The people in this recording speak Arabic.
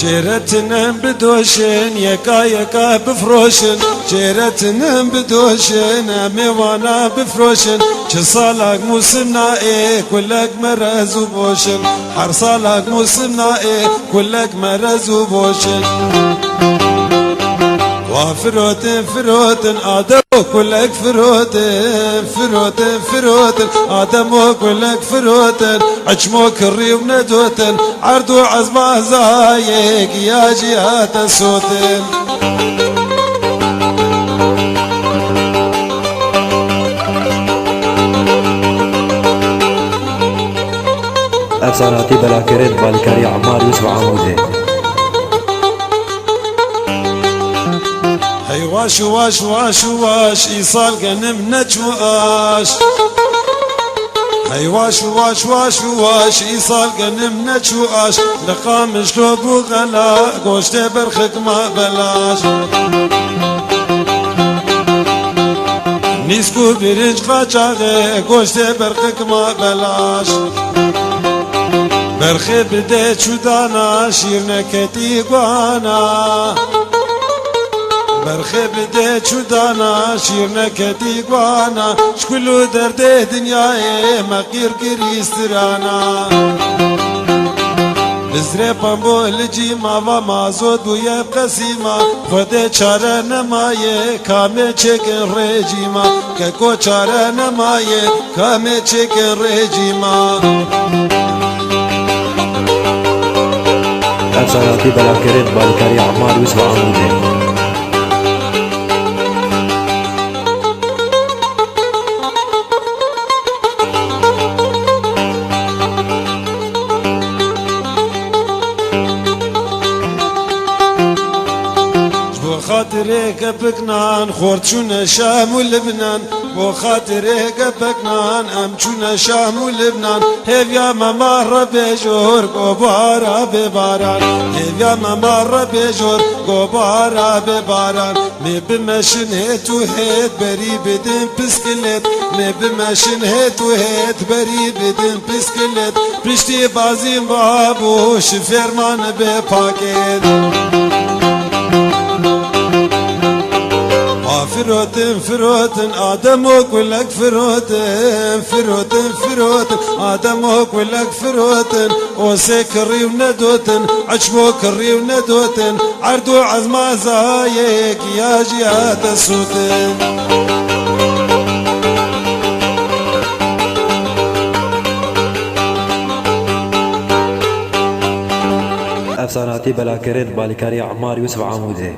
جيرتنم بدوشن يكا يكا بفروشن جيرتنم بدوشن ميوانا بفروشن صالك موسمنا ايه كلك مرز وبوشن حرصالك موسمنا ايه كلك مرز وبوشن وفروتن فروتن آدم كلك فروتن فروتن فروتن آدم كلك فروتن عجمو كري وندوتن عردو عزمه زايق يا جهات صوتن افساناتی بلاکرت بالکاری عمار یوسف عمودی هي واش واش واش واش إيصال قنم نجواش هي واش واش واش واش إيصال قنم نجواش لقام شلوب وغلا قوشت برخك ما بلاش نيسكو برنج قاچاغي قوشت برخك ما بلاش برخي بديت شدانا شير نكتي قوانا برخي بديت شدانا شير نكتي قوانا شكلو درده دنياي مقير كريسترانا لزري بامبو لجيما وما زود ويب قسيما خده چاره نمايه كامي چكن رجيما ككو چاره نمايه كامي چكن رجيما افساناتی بلاکرت بالکاری عمار یوسف عمودی خاطرك بكنان خورتشون شام ولبنان بو خاطرك بكنان امشون شام ولبنان هيفيا ما مر بجور قبارا بباران هيفيا ما مر بجور قبارا بباران مي بمشن هيت وهيت بري بدن بسكلت مي بمشن هيت وهيت بري بدن بسكلت بشتي بازين بابو شفرمان بباكيت فروتن فروتن آدم كلك فروتن فروتن فروتن آدم كلك فروتن وسكري وندوتن عشمو كري وندوتن عردو عزمه زايق يا جهات السوتن افساناتی بلاکرت بالکاری عمار یوسف عمودی